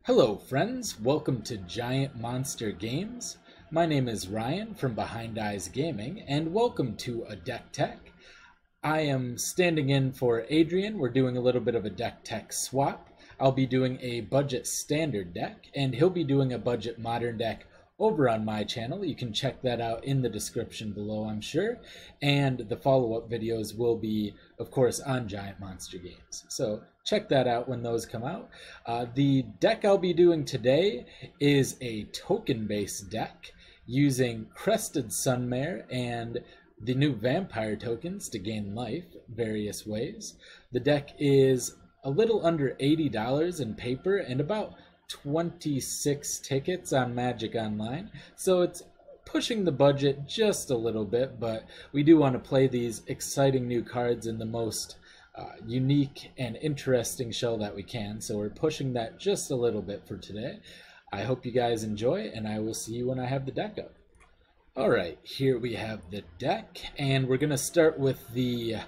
Hello friends, welcome to Giant Monster Games. My name is Ryan from Behind Eyes Gaming, and welcome to a Deck Tech. I am standing in for Adrian. We're doing a little bit of a Deck Tech swap. I'll be doing a budget standard deck, and he'll be doing a budget modern deck over on my channel. You can check that out in the description below, I'm sure. And the follow-up videos will be, of course, on Giant Monster Games. So check that out when those come out. The deck I'll be doing today is a token-based deck using Crested Sunmare and the new vampire tokens to gain life various ways. The deck is a little under $80 in paper and about 26 tickets on Magic Online, so it's pushing the budget just a little bit, but we do want to play these exciting new cards in the most unique and interesting shell that we can, so we're pushing that just a little bit for today. I hope you guys enjoy, and I will see you when I have the deck up. Alright, here we have the deck, and we're going to start with the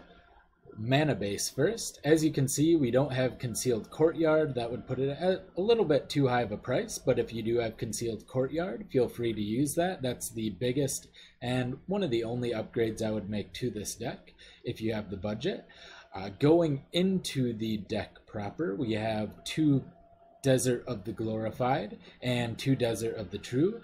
mana base first. As you can see, we don't have Concealed Courtyard. That would put it at a little bit too high of a price, but if you do have Concealed Courtyard, feel free to use that. That's the biggest and one of the only upgrades I would make to this deck if you have the budget. Going into the deck proper, we have two Desert of the Glorified and two Desert of the True.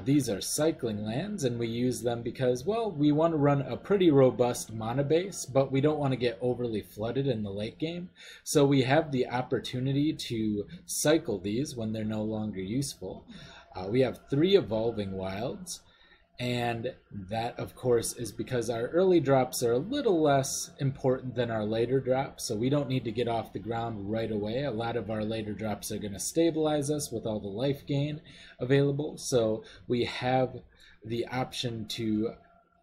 These are cycling lands, and we use them because, well, we want to run a pretty robust mana base, but we don't want to get overly flooded in the late game. So we have the opportunity to cycle these when they're no longer useful. We have 3 Evolving Wilds, and that, of course, is because our early drops are a little less important than our later drops, so we don't need to get off the ground right away. A lot of our later drops are going to stabilize us with all the life gain available, so we have the option to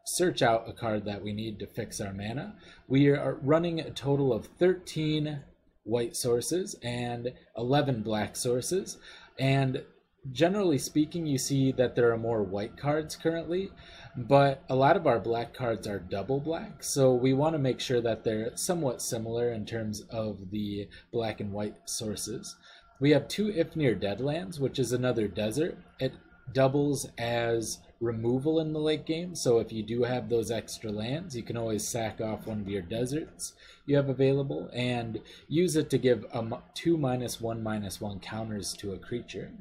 search out a card that we need to fix our mana. We are running a total of 13 white sources and 11 black sources, and generally speaking, you see that there are more white cards currently, but a lot of our black cards are double black, so we want to make sure that they're somewhat similar in terms of the black and white sources. We have 2 Ifnir Deadlands, which is another desert. It doubles as removal in the late game, so if you do have those extra lands, you can always sack off one of your deserts you have available and use it to give 2 -1/-1 counters to a creature.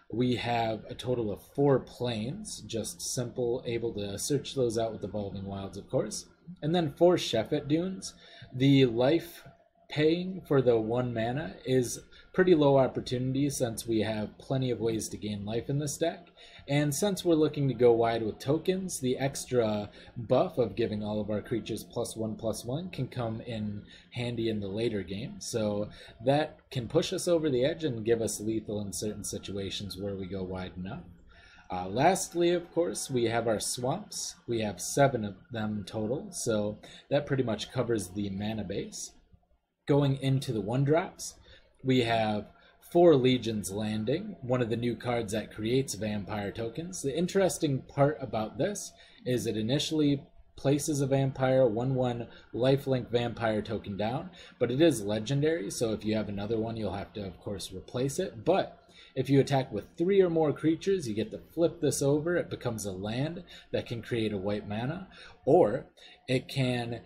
We have a total of 4 plains, just simple, able to search those out with Evolving Wilds, of course. And then 4 Shephet Dunes. The life paying for the 1 mana is pretty low opportunity since we have plenty of ways to gain life in this deck. And since we're looking to go wide with tokens, the extra buff of giving all of our creatures +1/+1 can come in handy in the later game. So that can push us over the edge and give us lethal in certain situations where we go wide enough. Lastly, of course, we have our swamps. We have 7 of them total, so that pretty much covers the mana base. Going into the 1-drops, we have 4 Legions Landing, one of the new cards that creates vampire tokens. The interesting part about this is it initially places a vampire 1/1 lifelink vampire token down, but it is legendary, so if you have another one, you'll have to, of course, replace it. But if you attack with 3 or more creatures, you get to flip this over. It becomes a land that can create a white mana, or it can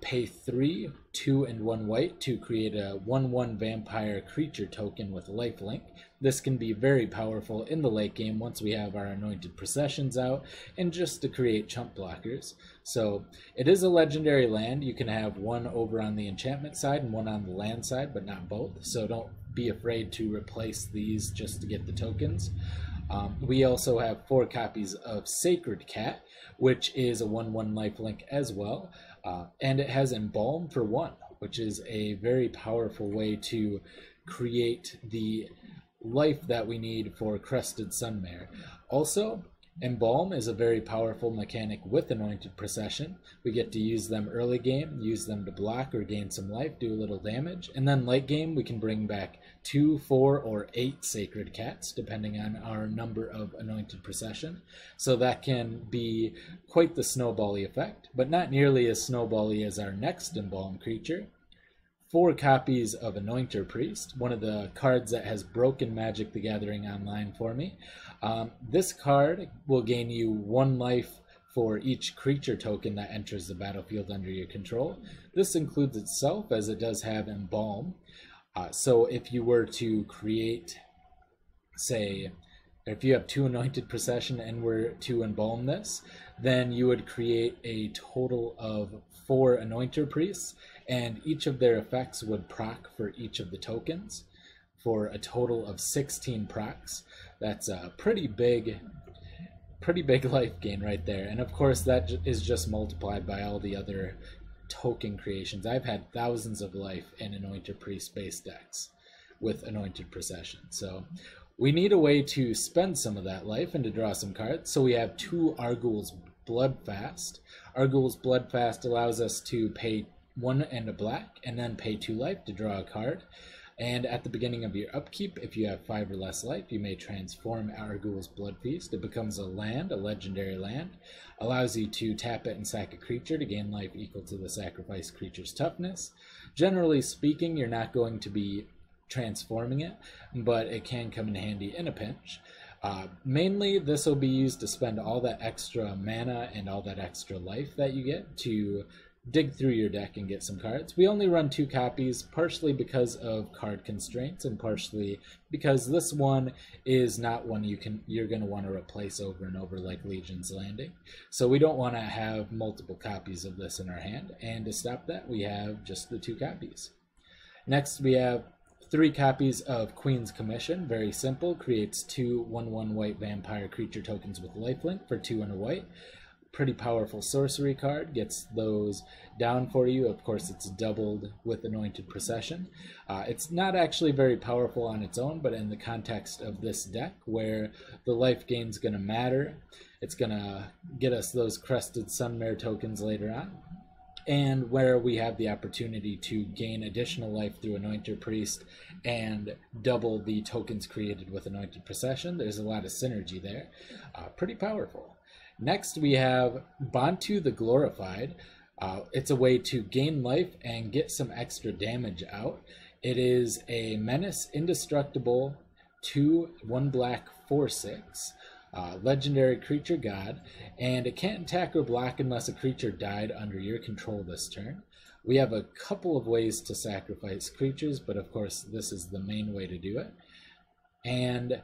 pay 3, 2, and 1 white to create a 1/1 vampire creature token with lifelink. This can be very powerful in the late game once we have our Anointed Processions out and just to create chump blockers. So it is a legendary land. You can have 1 over on the enchantment side and 1 on the land side, but not both. So don't be afraid to replace these just to get the tokens. We also have 4 copies of Sacred Cat, which is a 1/1 lifelink as well. And it has Embalm for 1, which is a very powerful way to create the life that we need for Crested Sunmare. Also, Embalm is a very powerful mechanic with Anointed Procession. We get to use them early game, use them to block or gain some life, do a little damage, and then late game we can bring back 2, 4, or 8 Sacred Cats, depending on our number of Anointed Procession. So that can be quite the snowbally effect, but not nearly as snowbally as our next Embalm creature. 4 copies of Anointer Priest, one of the cards that has broken Magic the Gathering Online for me. This card will gain you 1 life for each creature token that enters the battlefield under your control. This includes itself, as it does have Embalm. So if you were to create, say, if you have 2 Anointed Procession and were to Embalm this, then you would create a total of 4 Anointer Priests, and each of their effects would proc for each of the tokens for a total of 16 procs. That's a pretty big life gain right there. And of course that is just multiplied by all the other token creations. I've had thousands of life in Anointer Priest base decks with Anointed Procession. So we need a way to spend some of that life and to draw some cards. So we have 2 Arguel's Bloodfast. Arguel's Bloodfast allows us to pay 1 and a black and then pay 2 life to draw a card. And at the beginning of your upkeep, if you have 5 or less life, you may transform Arguel's Bloodfeast. It becomes a land, a legendary land. Allows you to tap it and sack a creature to gain life equal to the sacrificed creature's toughness. Generally speaking, you're not going to be transforming it, but it can come in handy in a pinch. Mainly, this will be used to spend all that extra mana and all that extra life that you get to dig through your deck and get some cards. We only run 2 copies, partially because of card constraints and partially because this one is not one you're going to want to replace over and over like Legion's Landing. So we don't want to have multiple copies of this in our hand, and to stop that we have just the 2 copies. Next we have 3 copies of Queen's Commission. Very simple. Creates 2 1/1 white vampire creature tokens with lifelink for 2 and a white. Pretty powerful sorcery card. Gets those down for you. Of course, it's doubled with Anointed Procession. It's not actually very powerful on its own, but in the context of this deck, where the life gain's going to matter, it's going to get us those Crested Sunmare tokens later on. And where we have the opportunity to gain additional life through Anointer Priest and double the tokens created with Anointed Procession. There's a lot of synergy there. Pretty powerful. Next we have Bantu the Glorified. It's a way to gain life and get some extra damage out. It is a Menace Indestructible 2/1 black 4/6. Legendary creature god, and it can't attack or block unless a creature died under your control this turn. We have a couple of ways to sacrifice creatures, but of course this is the main way to do it. And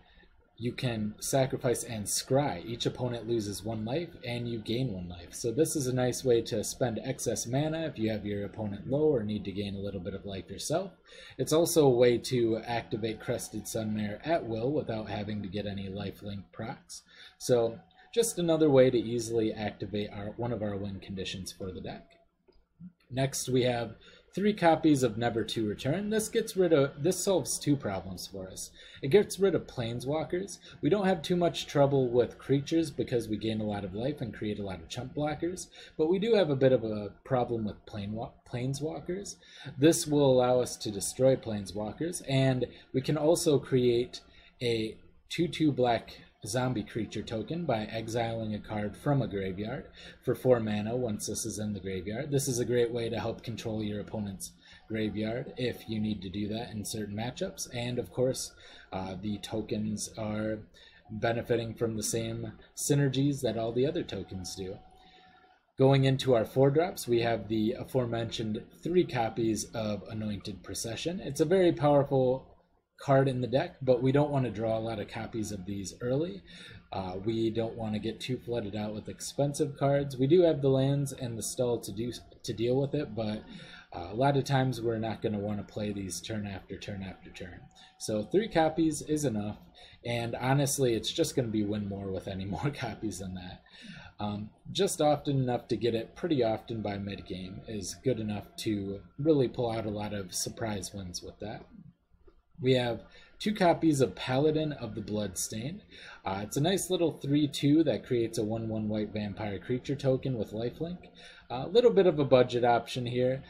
you can sacrifice and scry. Each opponent loses 1 life and you gain 1 life. So this is a nice way to spend excess mana if you have your opponent low or need to gain a little bit of life yourself. It's also a way to activate Crested Sunmare at will without having to get any lifelink procs. So just another way to easily activate one of our win conditions for the deck. Next we have 3 copies of Never to Return. This solves 2 problems for us. It gets rid of Planeswalkers. We don't have too much trouble with creatures because we gain a lot of life and create a lot of chump blockers, but we do have a bit of a problem with Planeswalkers. This will allow us to destroy Planeswalkers, and we can also create a 2/2 black zombie creature token by exiling a card from a graveyard for 4 mana once this is in the graveyard. This is a great way to help control your opponent's graveyard if you need to do that in certain matchups. And of course, the tokens are benefiting from the same synergies that all the other tokens do. Going into our 4-drops, we have the aforementioned 3 copies of Anointed Procession. It's a very powerful card in the deck, but we don't want to draw a lot of copies of these early. We don't want to get too flooded out with expensive cards. We do have the lands and the stall to deal with it, but a lot of times we're not going to want to play these turn after turn after turn. So 3 copies is enough, and honestly it's just going to be win more with any more copies than that. Just often enough to get it pretty often by mid-game is good enough to really pull out a lot of surprise wins with that. We have 2 copies of Paladin of the Bloodstained. It's a nice little 3/2 that creates a 1/1 white vampire creature token with lifelink. A little bit of a budget option here.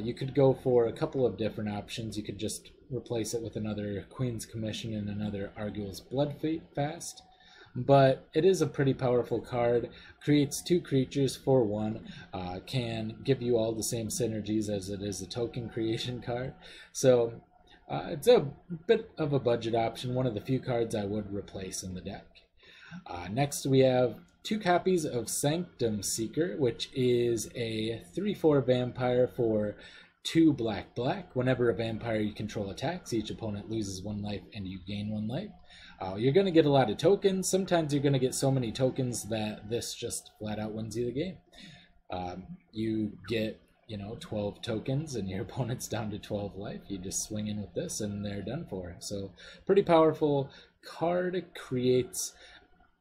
You could go for a couple of different options. You could just replace it with another Queen's Commission and another Arguel's Bloodfast. but it is a pretty powerful card. Creates 2 creatures for 1, can give you all the same synergies as it is a token creation card. So it's a bit of a budget option, one of the few cards I would replace in the deck. Next we have 2 copies of Sanctum Seeker, which is a 3/4 vampire for 2 black. Whenever a vampire you control attacks, each opponent loses 1 life and you gain 1 life. You're going to get a lot of tokens. Sometimes you're going to get so many tokens that this just flat out wins you the game. You get 12 tokens and your opponent's down to 12 life. You just swing in with this and they're done for. So pretty powerful card. Creates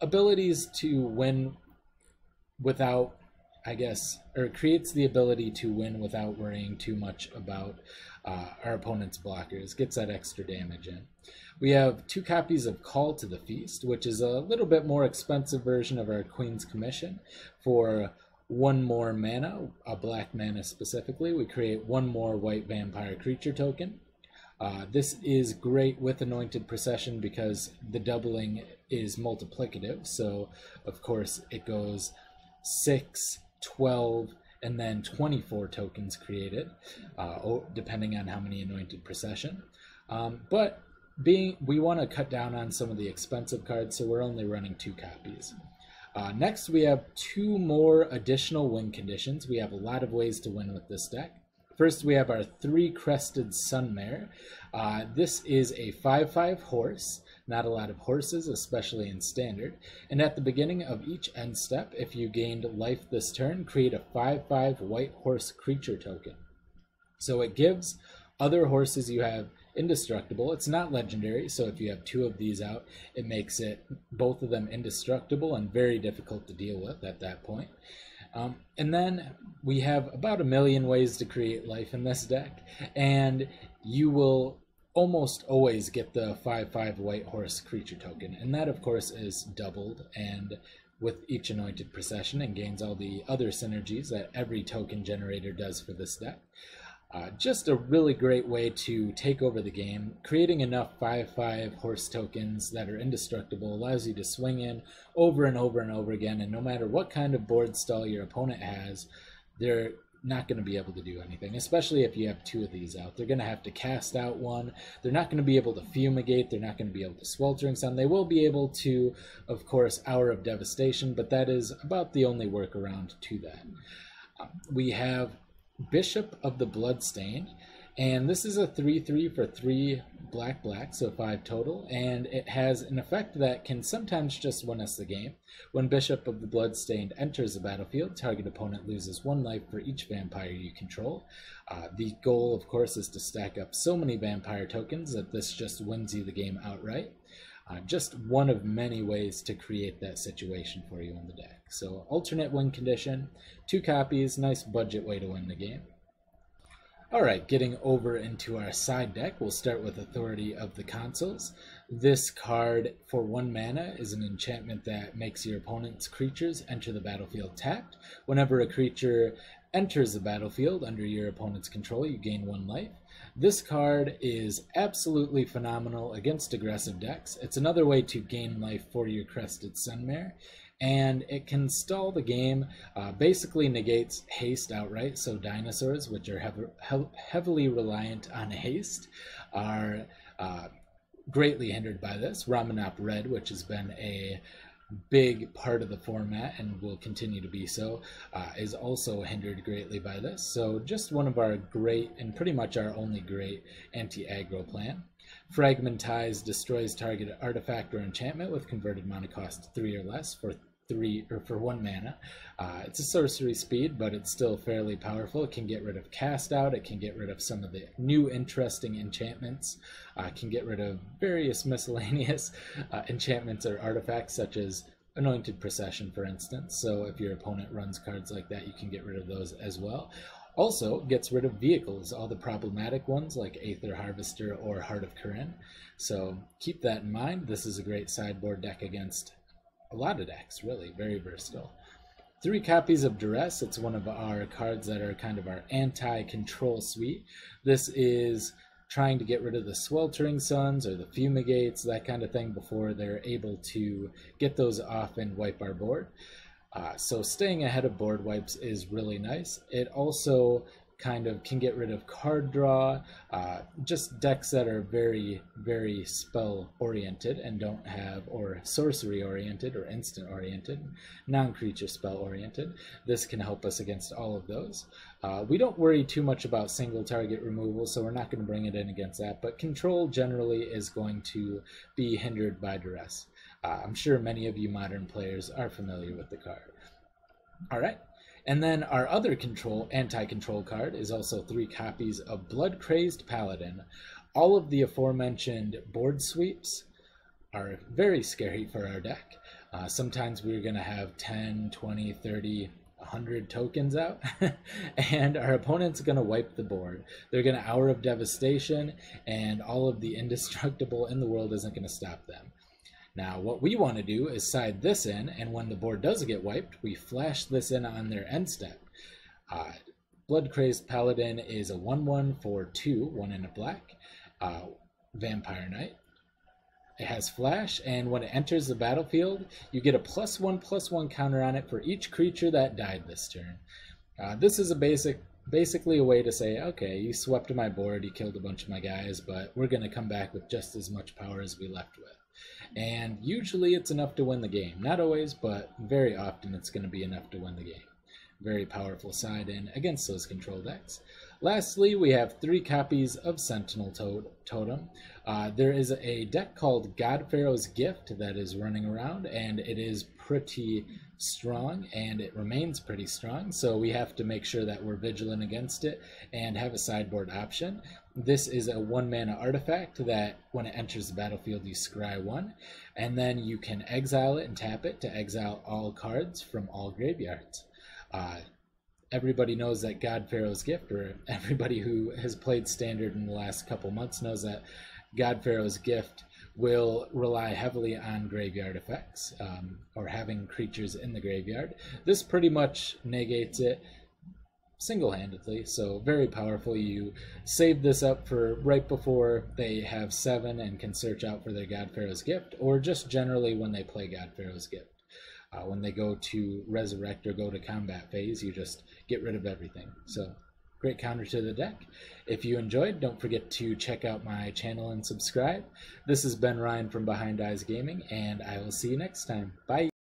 abilities to win without, or creates the ability to win without worrying too much about our opponent's blockers. Gets that extra damage in. We have 2 copies of Call to the Feast, which is a little bit more expensive version of our Queen's Commission. For 1 more mana, a black mana specifically, we create 1 more white vampire creature token. This is great with Anointed Procession because the doubling is multiplicative. So, of course, it goes 6, 12, and then 24 tokens created, depending on how many Anointed Procession. But we want to cut down on some of the expensive cards, so we're only running 2 copies. Next, we have 2 more additional win conditions. We have a lot of ways to win with this deck. First, we have our 3-crested Sunmare. This is a 5/5 horse. Not a lot of horses, especially in Standard. And at the beginning of each end step, if you gained life this turn, create a 5/5 white horse creature token. So it gives other horses you have indestructible. It's not legendary, so if you have 2 of these out, it makes both of them indestructible and very difficult to deal with at that point. And then we have about 1 million ways to create life in this deck, and you will almost always get the 5/5 white horse creature token, and that of course is doubled and with each Anointed Procession and gains all the other synergies that every token generator does for this deck. Just a really great way to take over the game. Creating enough 5/5 horse tokens that are indestructible allows you to swing in over and over and over again, and no matter what kind of board stall your opponent has, they're not going to be able to do anything, especially if you have 2 of these out. They're going to have to cast out 1. They're not going to be able to fumigate. They're not going to be able to sweltering sun. They will be able to, of course, Hour of Devastation, but that is about the only workaround to that. We have Bishop of the Bloodstained, and this is a 3/3 for 3 black, so 5 total, and it has an effect that can sometimes just win us the game. When Bishop of the Bloodstained enters the battlefield, target opponent loses 1 life for each vampire you control. The goal, of course, is to stack up so many vampire tokens that this just wins you the game outright. Just one of many ways to create that situation for you in the deck. So alternate win condition, 2 copies, nice budget way to win the game. Alright, getting over into our side deck, we'll start with Authority of the Consuls. This card for 1 mana is an enchantment that makes your opponent's creatures enter the battlefield tapped. Whenever a creature enters the battlefield under your opponent's control, you gain 1 life. This card is absolutely phenomenal against aggressive decks. It's another way to gain life for your Crested Sunmare, and it can stall the game, basically negates haste outright, so dinosaurs, which are heavily reliant on haste, are greatly hindered by this. Ramanop Red, which has been a big part of the format and will continue to be so, is also hindered greatly by this. So just one of our great, and pretty much our only great, anti-aggro plan. Fragmentize destroys target artifact or enchantment with converted mana cost 3 or less for 1 mana. It's a sorcery speed, but it's still fairly powerful. It can get rid of cast out, it can get rid of some of the new interesting enchantments, can get rid of various miscellaneous enchantments or artifacts such as Anointed Procession, for instance. So if your opponent runs cards like that, you can get rid of those as well. Also gets rid of vehicles, all the problematic ones like Aether Harvester or Heart of Corinne. So keep that in mind. This is a great sideboard deck against a lot of decks, really, very versatile. 3 copies of Duress. It's one of our cards that are kind of our anti-control suite. This is trying to get rid of the Sweltering Suns or the Fumigates, that kind of thing, before they're able to get those off and wipe our board. So staying ahead of board wipes is really nice. It also kind of can get rid of card draw, just decks that are very, very spell oriented and don't have, or sorcery oriented or instant oriented, non-creature spell oriented. This can help us against all of those. We don't worry too much about single target removal, so we're not going to bring it in against that, but control generally is going to be hindered by duress. I'm sure many of you modern players are familiar with the card. All right. And then our other anti-control card is also 3 copies of Blood-Crazed Paladin. All of the aforementioned board sweeps are very scary for our deck. Sometimes we're going to have 10, 20, 30, 100 tokens out, and our opponent's going to wipe the board. They're going to Hour of Devastation, and all of the indestructible in the world isn't going to stop them. Now, what we want to do is side this in, and when the board does get wiped, we flash this in on their end step. Blood-Crazed Paladin is a 1/1 for 2, 1 and a black, Vampire Knight. It has flash, and when it enters the battlefield, you get a +1/+1 counter on it for each creature that died this turn. This is basically a way to say, okay, you swept my board, you killed a bunch of my guys, but we're going to come back with just as much power as we left with. And usually it's enough to win the game. Not always, but very often it's going to be enough to win the game. Very powerful side in against those control decks. Lastly, we have 3 copies of Sentinel Totem. There is a deck called God Pharaoh's Gift that is running around, and it is pretty strong, and it remains pretty strong, so we have to make sure that we're vigilant against it and have a sideboard option. This is a 1-mana artifact that when it enters the battlefield you scry 1, and then you can exile it and tap it to exile all cards from all graveyards. Everybody knows that God Pharaoh's Gift, or everybody who has played Standard in the last couple months knows that God Pharaoh's Gift will rely heavily on graveyard effects, or having creatures in the graveyard. This pretty much negates it single-handedly, so very powerful. You save this up for right before they have 7 and can search out for their God Pharaoh's Gift, or just generally when they play God Pharaoh's Gift. When they go to resurrect or go to combat phase, you just get rid of everything. So great counter to the deck. If you enjoyed, don't forget to check out my channel and subscribe. This has been Ryan from Behind Eyes Gaming, and I will see you next time. Bye!